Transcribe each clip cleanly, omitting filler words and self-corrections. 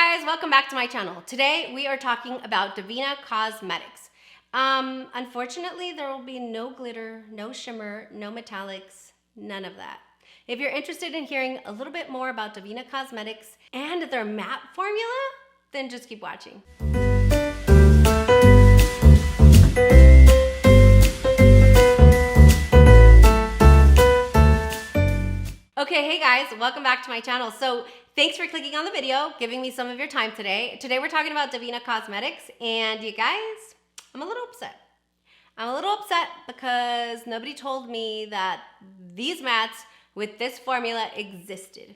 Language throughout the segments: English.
guys, welcome back to my channel. Today we are talking about Devinah Cosmetics. Unfortunately, there will be no glitter, no shimmer, no metallics, none of that. If you're interested in hearing a little bit more about Devinah Cosmetics and their matte formula, then just keep watching. Okay, hey guys, welcome back to my channel. So thanks for clicking on the video, giving me some of your time today. Today we're talking about Devinah Cosmetics, and you guys, I'm a little upset. I'm a little upset because nobody told me that these mattes with this formula existed.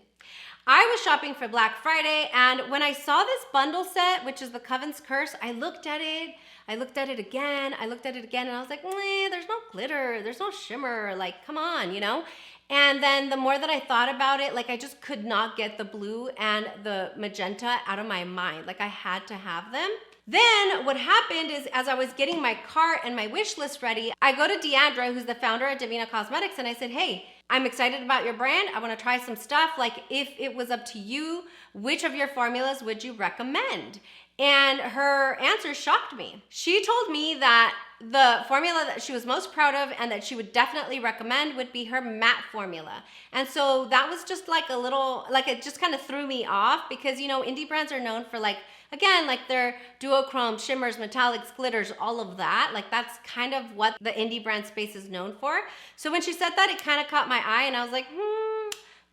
I was shopping for Black Friday, and when I saw this bundle set, which is the COVEN'S Curse, I looked at it again, and I was like, there's no glitter, there's no shimmer, like, come on, you know? And then the more that I thought about it, like, I just could not get the blue and the magenta out of my mind. Like, I had to have them. Then what happened is, as I was getting my cart and my wish list ready, I go to Deandra, who's the founder of Devinah Cosmetics, and I said, hey, I'm excited about your brand. I want to try some stuff. Like, if it was up to you, which of your formulas would you recommend? And her answer shocked me. She told me that the formula that she was most proud of and that she would definitely recommend would be her matte formula. And so that was just like a little, like, it just kind of threw me off because, you know, indie brands are known for, like, again, like their duochrome, shimmers, metallics, glitters, all of that. Like, that's kind of what the indie brand space is known for. So when she said that, it kind of caught my eye and I was like,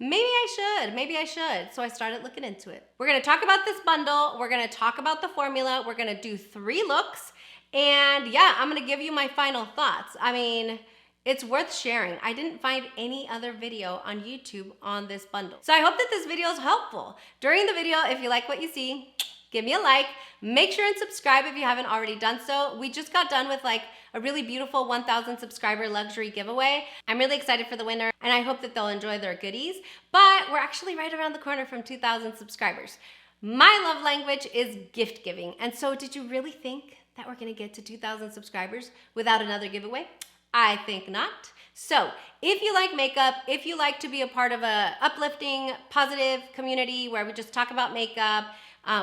maybe I should. So I started looking into it. We're gonna talk about this bundle. We're gonna talk about the formula. We're gonna do 3 looks. And yeah, I'm gonna give you my final thoughts. I mean, it's worth sharing. I didn't find any other video on YouTube on this bundle. So I hope that this video is helpful. During the video, if you like what you see, give me a like. Make sure and subscribe if you haven't already done so. We just got done with like a really beautiful 1,000 subscriber luxury giveaway. I'm really excited for the winner and I hope that they'll enjoy their goodies. But we're actually right around the corner from 2,000 subscribers. My love language is gift giving. And so did you really think that we're gonna get to 2,000 subscribers without another giveaway? I think not. So if you like makeup, if you like to be a part of a uplifting, positive community where we just talk about makeup,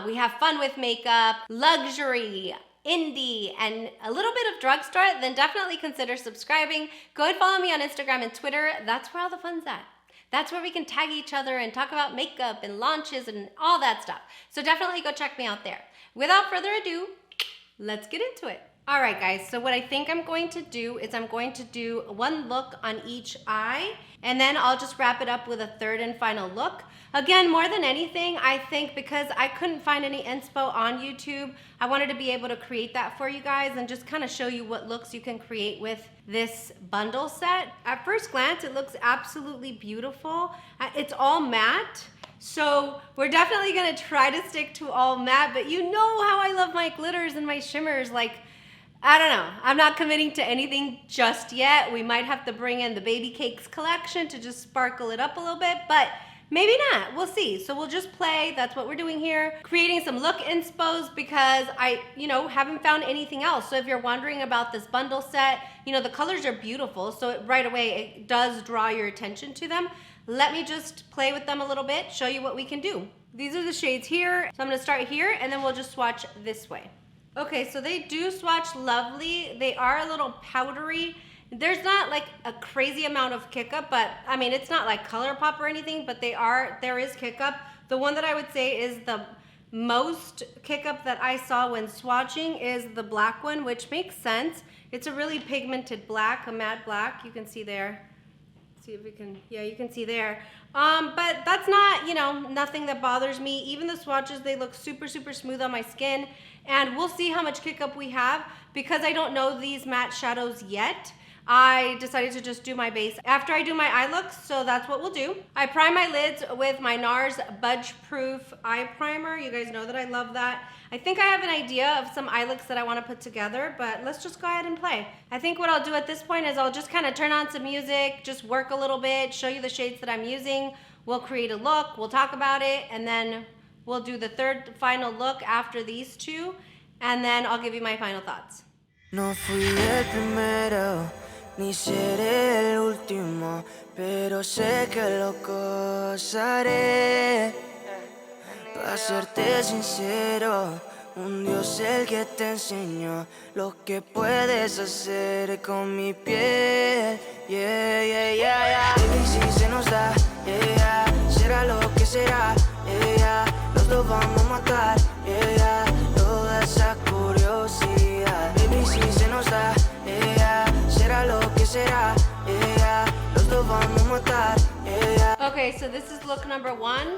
we have fun with makeup, luxury, indie, and a little bit of drugstore, then definitely consider subscribing. Go and follow me on Instagram and Twitter. That's where all the fun's at. That's where we can tag each other and talk about makeup and launches and all that stuff. So definitely go check me out there. Without further ado, let's get into it. All right, guys, so what I think I'm going to do is I'm going to do 1 look on each eye, and then I'll just wrap it up with a 3rd and final look. Again, more than anything, I think because I couldn't find any inspo on YouTube, I wanted to be able to create that for you guys and just kind of show you what looks you can create with this bundle set. At first glance, it looks absolutely beautiful. It's all matte. So we're definitely gonna try to stick to all matte, but you know how I love my glitters and my shimmers. Like, I don't know, I'm not committing to anything just yet. We might have to bring in the Baby Cakes collection to just sparkle it up a little bit, but maybe not, we'll see. So we'll just play, that's what we're doing here. Creating some look inspos because I, haven't found anything else. So if you're wondering about this bundle set, the colors are beautiful. So right away, it does draw your attention to them. Let me just play with them a little bit, show you what we can do. These are the shades here. So I'm gonna start here and then we'll just swatch this way. Okay, so they do swatch lovely. They are a little powdery. There's not like a crazy amount of kick up, but I mean, it's not like color pop or anything, but there is kick up. The one that I would say is the most kick up that I saw when swatching is the black one, which makes sense. It's a really pigmented black, a matte black. You can see there. See if we can, yeah, you can see there. But that's not, nothing that bothers me. Even the swatches, they look super, super smooth on my skin. And we'll see how much kick up we have. Because I don't know these matte shadows yet, I decided to just do my base after I do my eye looks, so that's what we'll do. I prime my lids with my NARS Budge Proof Eye Primer. You guys know that I love that. I think I have an idea of some eye looks that I want to put together, but let's just go ahead and play. I think what I'll do at this point is I'll just kind of turn on some music, just work a little bit, show you the shades that I'm using. We'll create a look, we'll talk about it, and then we'll do the 3rd final look after these 2, and then I'll give you my final thoughts. No fui el primero, ni seré el último, pero sé que lo gozaré. para serte sincero, un Dios el que te enseñó lo que puedes hacer con mi piel. Yeah, yeah, yeah, yeah. Baby, si se nos da, yeah, será lo que será, yeah, los dos vamos a matar, yeah, toda esa curiosidad. Baby, si se nos da, yeah, será lo que será, yeah, los dos vamos a matar, yeah. Okay, so this is look number 1.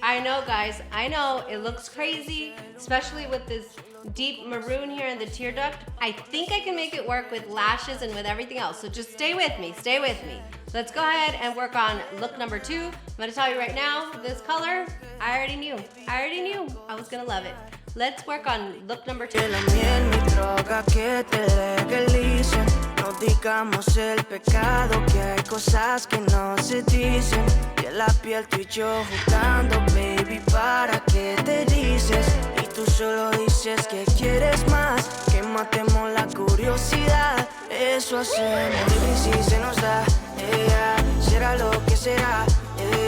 I know, guys, I know it looks crazy, especially with this deep maroon here in the tear duct. I think I can make it work with lashes and with everything else. So just stay with me, stay with me. Let's go ahead and work on look number 2. I'm gonna tell you right now, this color, I already knew I was gonna love it. Let's work on look number 2. La miel, mi droga que te legalicen. No digamos el pecado, que hay cosas que no se dicen. Y en la piel tú y yo jugando, baby, ¿para qué te dices? Y tú solo dices que quieres más, que matemos la curiosidad. Eso hacemos, baby, si se nos da, yeah, será lo que será,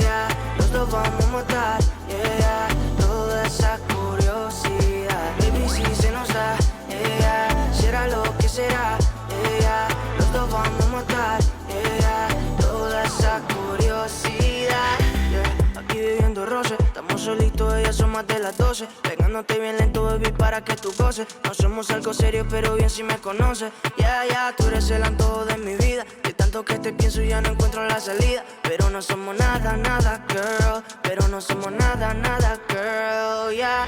yeah, los dos vamos a matar, yeah, toda esa curiosidad. Baby, si se nos da, yeah, será lo que será, yeah, los dos vamos a matar, yeah, toda esa curiosidad. Yeah, aquí viviendo roce, estamos solitos, ya son más de las 12. Pegándote bien lento, baby, para que tú goces. No somos algo serio, pero bien si me conoces. Yeah, yeah, tú eres el antojo de mi vida. De tanto que te pienso ya no encuentro la salida. Pero no somos nada, nada, girl. Pero no somos nada, nada, girl. Yeah,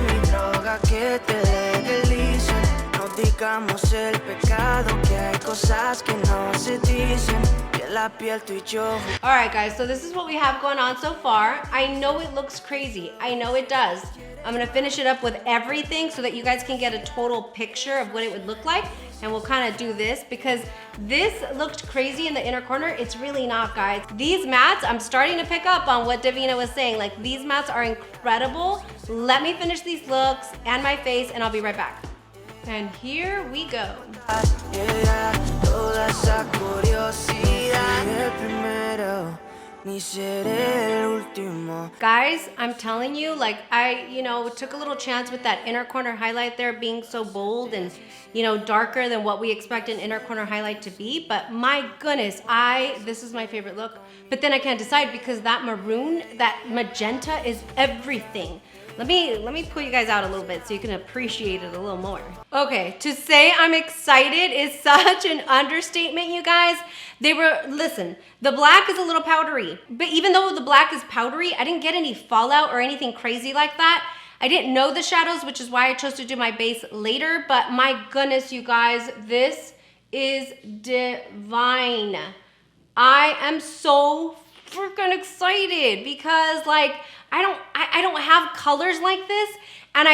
mi droga que te legalicen. No digamos el pecado, que hay cosas que no se dicen. Y en la piel tú y yo. Alright guys, so this is what we have going on so far. I know it looks crazy. I know it does. I'm gonna finish it up with everything so that you guys can get a total picture of what it would look like. And we'll kind of do this because this looked crazy in the inner corner. It's really not, guys. These mats, I'm starting to pick up on what Devinah was saying. Like, these mats are incredible. Let me finish these looks and my face and I'll be right back. And here we go. Yeah, toda esa curiosidad. El primero, ni seré el último. Guys, I'm telling you, like, I, took a little chance with that inner corner highlight there being so bold and, darker than what we expect an inner corner highlight to be. But my goodness, this is my favorite look. But then I can't decide because that maroon, that magenta is everything. Let me pull you guys out a little bit so you can appreciate it a little more. Okay, to say I'm excited is such an understatement, you guys. Listen, the black is a little powdery, but even though the black is powdery, I didn't get any fallout or anything crazy like that. I didn't know the shadows, which is why I chose to do my base later, but my goodness, you guys, this is divine. I am so freaking excited because, like, I don't have colors like this, and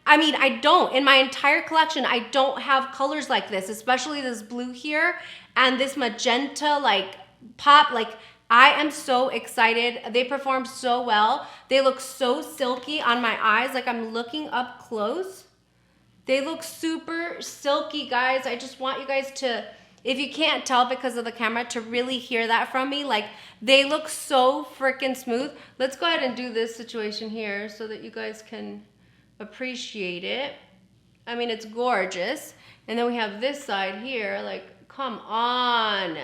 I mean, I don't. In my entire collection, I don't have colors like this, especially this blue here and this magenta, like, pop. Like, I am so excited. They perform so well. They look so silky on my eyes. Like, I'm looking up close. They look super silky, guys. I just want you guys to, if you can't tell because of the camera, to really hear that from me. Like, they look so freaking smooth. Let's go ahead and do this situation here so that you guys can appreciate it. I mean, it's gorgeous. And then we have this side here. Like, come on.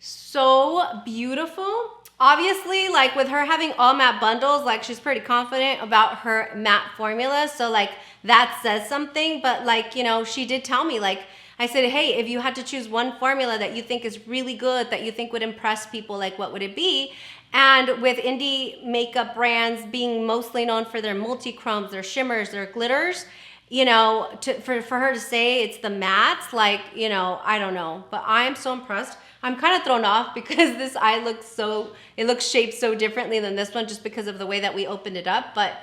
So beautiful. Obviously, like, with her having all matte bundles, like, she's pretty confident about her matte formula. So, like, that says something. But, like, she did tell me, like, I said, hey, if you had to choose one formula that you think is really good, that you think would impress people, like, what would it be? And with indie makeup brands being mostly known for their multi-chromes, their shimmers, their glitters, for her to say it's the mattes, like, I don't know. But I am so impressed. I'm kind of thrown off because this eye looks shaped so differently than this one just because of the way that we opened it up. But,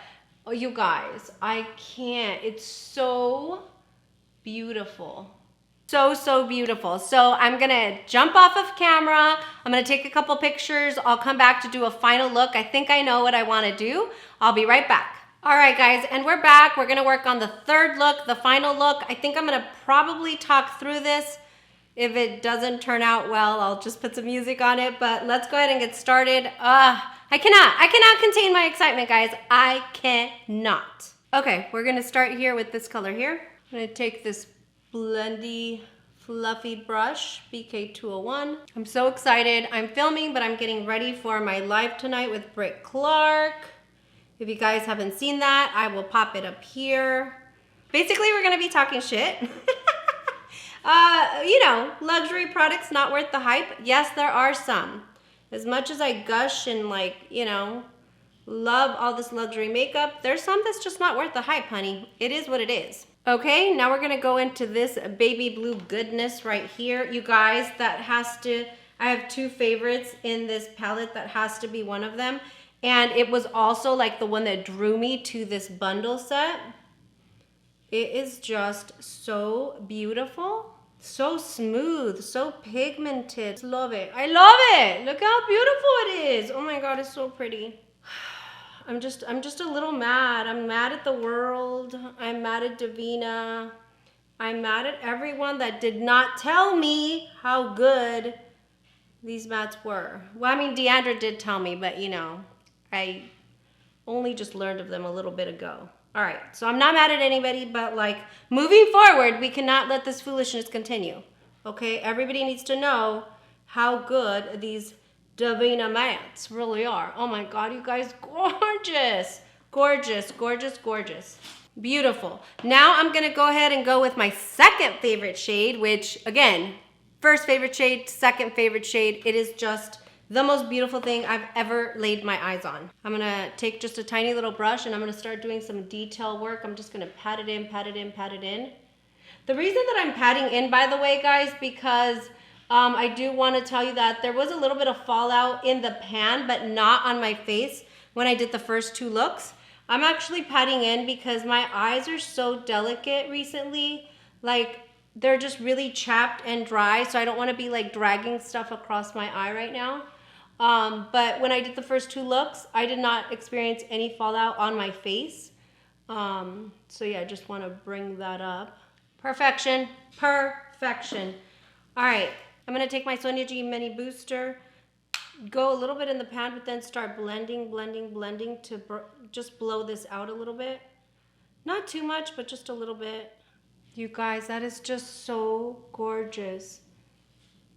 oh, you guys, I can't. It's so beautiful. So beautiful. So I'm gonna jump off of camera. I'm gonna take a couple pictures. I'll come back to do a final look. I think I know what I wanna do. I'll be right back. All right, guys, and we're back. We're gonna work on the third look, the final look. I think I'm gonna probably talk through this. If it doesn't turn out well, I'll just put some music on it, but let's go ahead and get started. I cannot contain my excitement, guys. I cannot. Okay, we're gonna start here with this color here. I'm gonna take this blendy, fluffy brush, BK201. I'm so excited. I'm filming, but I'm getting ready for my live tonight with Britt Clark. If you guys haven't seen that, I will pop it up here. Basically, we're gonna be talking shit. You know, luxury products not worth the hype. Yes, there are some. As much as I gush and like, you know, love all this luxury makeup, there's some that's just not worth the hype, honey. It is what it is. Okay, now we're gonna go into this baby blue goodness right here. You guys, that has to, I have two favorites in this palette. That has to be one of them. And it was also like the one that drew me to this bundle set. It is just so beautiful, so smooth, so pigmented. Love it. I love it. Look how beautiful it is. Oh my God, it's so pretty. I'm just a little mad. I'm mad at the world. I'm mad at Devinah. I'm mad at everyone that did not tell me how good these mattes were. Well, I mean, Deandra did tell me, but you know, I only just learned of them a little bit ago. All right, so I'm not mad at anybody, but like moving forward, we cannot let this foolishness continue. Okay, everybody needs to know how good these Devinah mattes really are. Oh my God, you guys, gorgeous, gorgeous, gorgeous, gorgeous. Beautiful. Now I'm gonna go ahead and go with my second favorite shade, which again, first favorite shade, second favorite shade. It is just the most beautiful thing I've ever laid my eyes on. I'm gonna take just a tiny little brush and I'm gonna start doing some detail work. I'm just gonna pat it in, pat it in, pat it in. The reason that I'm patting in, by the way, guys, because I do wanna tell you that there was a little bit of fallout in the pan, but not on my face when I did the first two looks. I'm actually patting in because my eyes are so delicate recently. Like, they're just really chapped and dry, so I don't wanna be like dragging stuff across my eye right now. But when I did the first two looks, I did not experience any fallout on my face. So yeah, I just want to bring that up. Perfection, perfection. All right, I'm gonna take my Sonia G Mini Booster, go a little bit in the pan, but then start blending, blending, blending to just blow this out a little bit. Not too much, but just a little bit. You guys, that is just so gorgeous.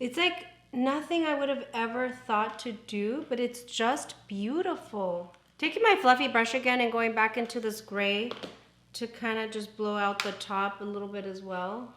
It's like nothing I would have ever thought to do, but it's just beautiful. Taking my fluffy brush again and going back into this gray to kind of just blow out the top a little bit as well.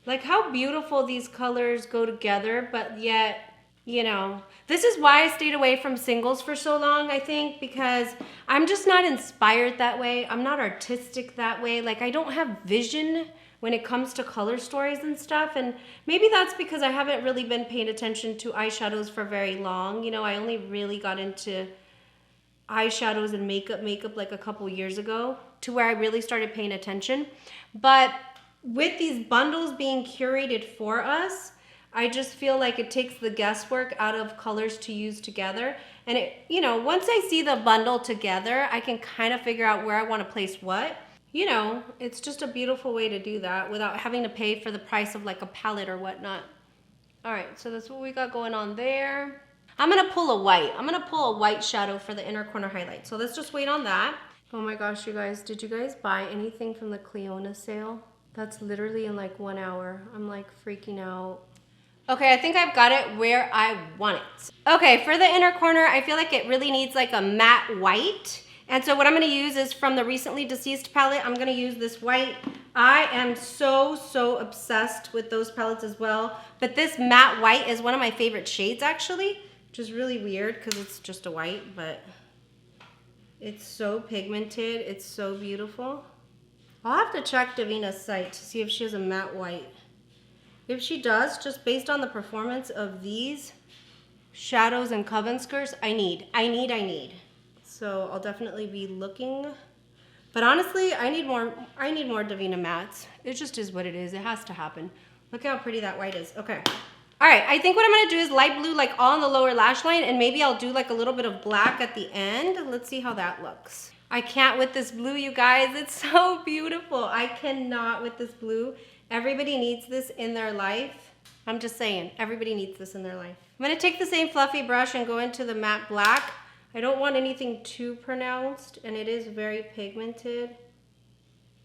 Like how beautiful these colors go together, but yet, you know, this is why I stayed away from singles for so long, I think, because I'm just not inspired that way. I'm not artistic that way. Like I don't have vision when it comes to color stories and stuff. And maybe that's because I haven't really been paying attention to eyeshadows for very long. You know, I only really got into eyeshadows and makeup like a couple years ago, to where I really started paying attention. But with these bundles being curated for us, I just feel like it takes the guesswork out of colors to use together. And it, you know, once I see the bundle together, I can kind of figure out where I want to place what. You know, it's just a beautiful way to do that without having to pay for the price of like a palette or whatnot. All right, so that's what we got going on there. I'm gonna pull a white. I'm gonna pull a white shadow for the inner corner highlight. So let's just wait on that. Oh my gosh, you guys, did you guys buy anything from the Cleona sale? That's literally in like 1 hour. I'm like freaking out. Okay, I think I've got it where I want it. Okay, for the inner corner, I feel like it really needs like a matte white. And so what I'm gonna use is from the Recently Deceased palette, I'm gonna use this white. I am so obsessed with those palettes as well. But this matte white is one of my favorite shades actually, which is really weird because it's just a white, but it's so pigmented, it's so beautiful. I'll have to check Devinah's site to see if she has a matte white. If she does, just based on the performance of these shadows and COVEN'S, I need. So I'll definitely be looking. But honestly, I need more Devinah mattes. It just is what it is. It has to happen. Look how pretty that white is. Okay. All right, I think what I'm gonna do is light blue like on the lower lash line, and maybe I'll do like a little bit of black at the end. Let's see how that looks. I can't with this blue, you guys. It's so beautiful. I cannot with this blue. Everybody needs this in their life. I'm just saying, everybody needs this in their life. I'm gonna take the same fluffy brush and go into the matte black. I don't want anything too pronounced, and it is very pigmented.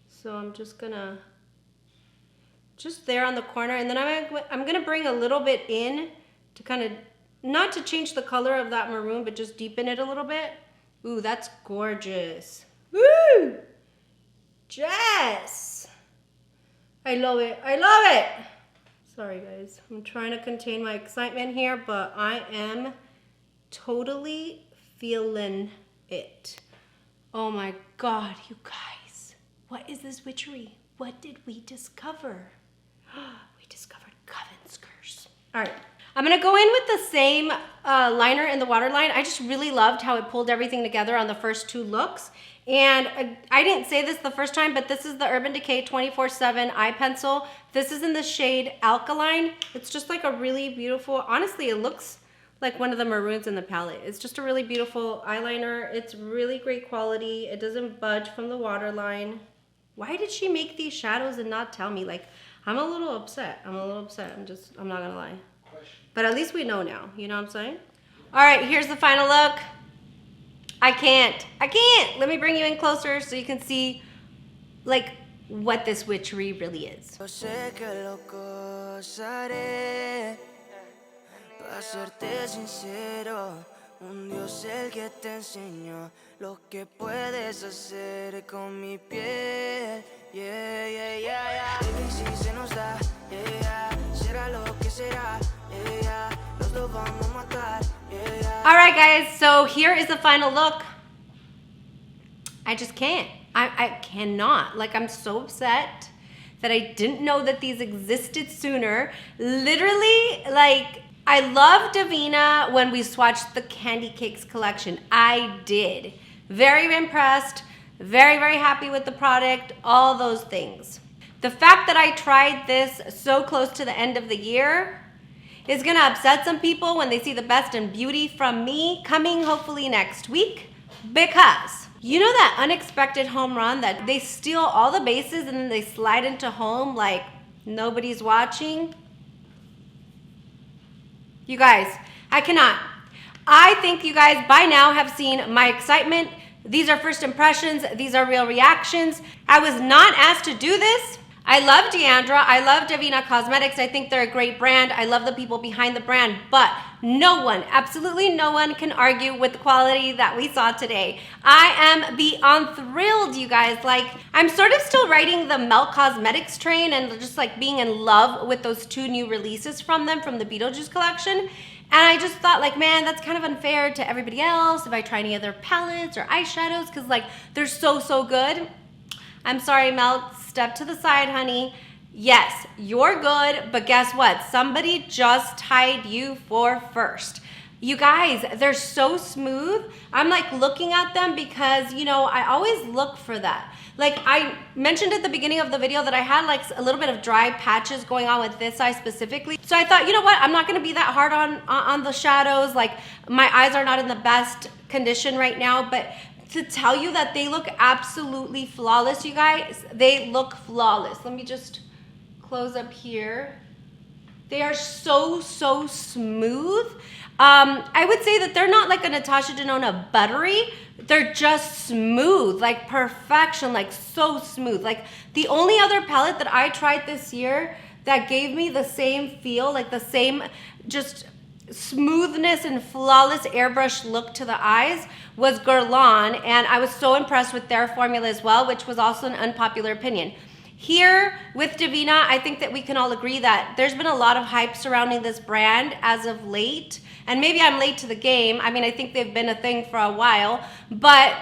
So I'm just gonna, just there on the corner, and then I'm gonna bring a little bit in to kind of, not to change the color of that maroon, but just deepen it a little bit. Ooh, that's gorgeous. Woo! Jess! I love it, I love it! Sorry guys, I'm trying to contain my excitement here, but I am totally feeling it. Oh my God, you guys. What is this witchery? What did we discover? We discovered COVEN'S curse. All right, I'm gonna go in with the same liner in the waterline. I just really loved how it pulled everything together on the first two looks. And I didn't say this the first time, but this is the Urban Decay 24/7 eye pencil. This is in the shade Alkaline. It's just like a really beautiful, honestly, it looks like one of the maroons in the palette. It's just a really beautiful eyeliner. It's really great quality. It doesn't budge from the waterline. Why did she make these shadows and not tell me? Like, I'm a little upset. I'm not gonna lie. But at least we know now, you know what I'm saying? All right, here's the final look. I can't. Let me bring you in closer so you can see like what this witchery really is. Yo sé que lo gozaré. Para serte sincero, un Dios el que te enseñó lo que puedes hacer con mi piel. Yeah, yeah, yeah, yeah. Baby, si se nos da, yeah, será lo que será, yeah, los dos vamos a matar, yeah. All right, guys, so here is the final look. I just can't. I cannot. Like, I'm so upset that I didn't know that these existed sooner. Literally, like, I love Devinah when we swatched the Candy Cakes collection. I did. Very impressed, very, very happy with the product, all those things. The fact that I tried this so close to the end of the year is gonna upset some people when they see the best in beauty from me coming hopefully next week, because you know that unexpected home run that they steal all the bases and then they slide into home like nobody's watching? You guys, I cannot. I think you guys by now have seen my excitement. These are first impressions. These are real reactions. I was not asked to do this. I love Deandra. I love Devinah Cosmetics. I think they're a great brand. I love the people behind the brand, but no one, absolutely no one can argue with the quality that we saw today. I am beyond thrilled, you guys. Like, I'm sort of still riding the Melt Cosmetics train and just like being in love with those two new releases from them, from the Beetlejuice collection. And I just thought, like, man, that's kind of unfair to everybody else if I try any other palettes or eyeshadows, because like they're so, so good. I'm sorry, Melt, step to the side, honey. Yes, you're good, but guess what? Somebody just tied you for first. You guys, they're so smooth. I'm like looking at them because, you know, I always look for that. Like I mentioned at the beginning of the video that I had like a little bit of dry patches going on with this eye specifically. So I thought, you know what? I'm not gonna be that hard on the shadows. Like my eyes are not in the best condition right now, but to tell you that they look absolutely flawless, you guys, they look flawless. Let me just close up here. They are so, so smooth. I would say that they're not like a Natasha Denona buttery. They're just smooth, like perfection, like so smooth. Like the only other palette that I tried this year that gave me the same feel, like the same just smoothness and flawless airbrush look to the eyes was Guerlain, and I was so impressed with their formula as well, which was also an unpopular opinion. Here with Devinah, I think that we can all agree that there's been a lot of hype surrounding this brand as of late, and maybe I'm late to the game. I mean, I think they've been a thing for a while, but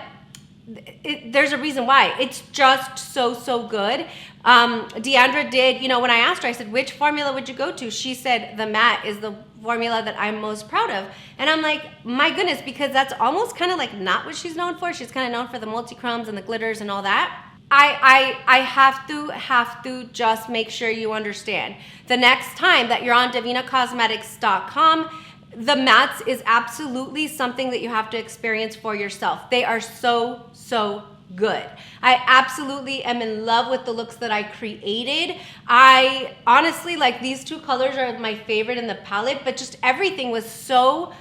there's a reason why. It's just so, so good. Deandra did, you know, when I asked her, I said, which formula would you go to? She said the matte is the formula that I'm most proud of. And I'm like, my goodness, because that's almost kind of like not what she's known for. She's kind of known for the multi-chromes and the glitters and all that. I have to just make sure you understand. The next time that you're on DevinahCosmetics.com, the mattes is absolutely something that you have to experience for yourself. They are so, so good. I absolutely am in love with the looks that I created. I honestly, like, these two colors are my favorite in the palette, but just everything was so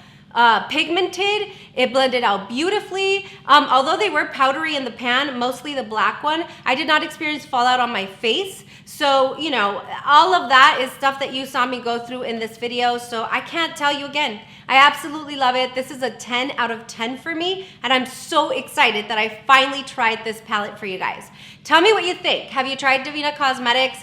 pigmented. It blended out beautifully. Although they were powdery in the pan, mostly the black one, I did not experience fallout on my face. So, you know, all of that is stuff that you saw me go through in this video. So I can't tell you again. I absolutely love it. This is a 10 out of 10 for me. And I'm so excited that I finally tried this palette for you guys. Tell me what you think. Have you tried Devinah Cosmetics?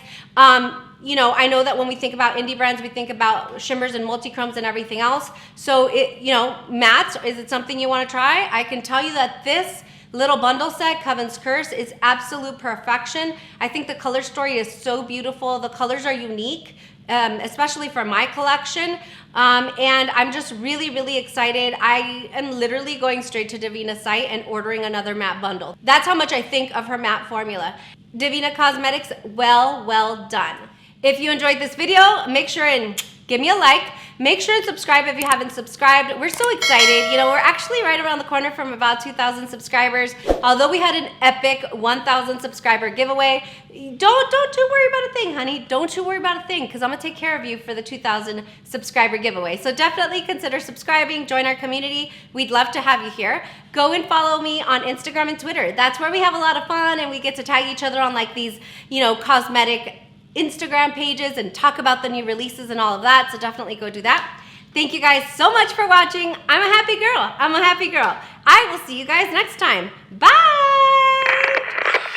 You know, I know that when we think about indie brands, we think about shimmers and multi-chromes and everything else. So, you know, mattes, is it something you want to try? I can tell you that this little bundle set, Coven's Curse, is absolute perfection. I think the color story is so beautiful. The colors are unique, especially for my collection. And I'm just really, really excited. I am literally going straight to Devinah's site and ordering another matte bundle. That's how much I think of her matte formula. Devinah Cosmetics, well done. If you enjoyed this video, make sure and give me a like. Make sure and subscribe if you haven't subscribed. We're so excited. You know, we're actually right around the corner from about 2,000 subscribers. Although we had an epic 1,000 subscriber giveaway, don't you worry about a thing, honey. Don't you worry about a thing, because I'm gonna take care of you for the 2,000 subscriber giveaway. So definitely consider subscribing, join our community. We'd love to have you here. Go and follow me on Instagram and Twitter. That's where we have a lot of fun and we get to tag each other on like these, you know, cosmetic Instagram pages and talk about the new releases and all of that. So definitely go do that. Thank you guys so much for watching. I'm a happy girl. I'm a happy girl. I will see you guys next time. Bye.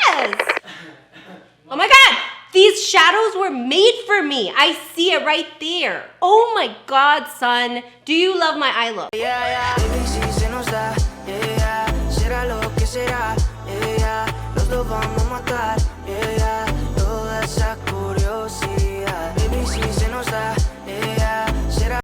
Yes. Oh my God. These shadows were made for me. I see it right there. Oh my God, son. Do you love my eye look? Yeah, yeah. Baby, si se nos da, yeah, yeah. Será lo que será.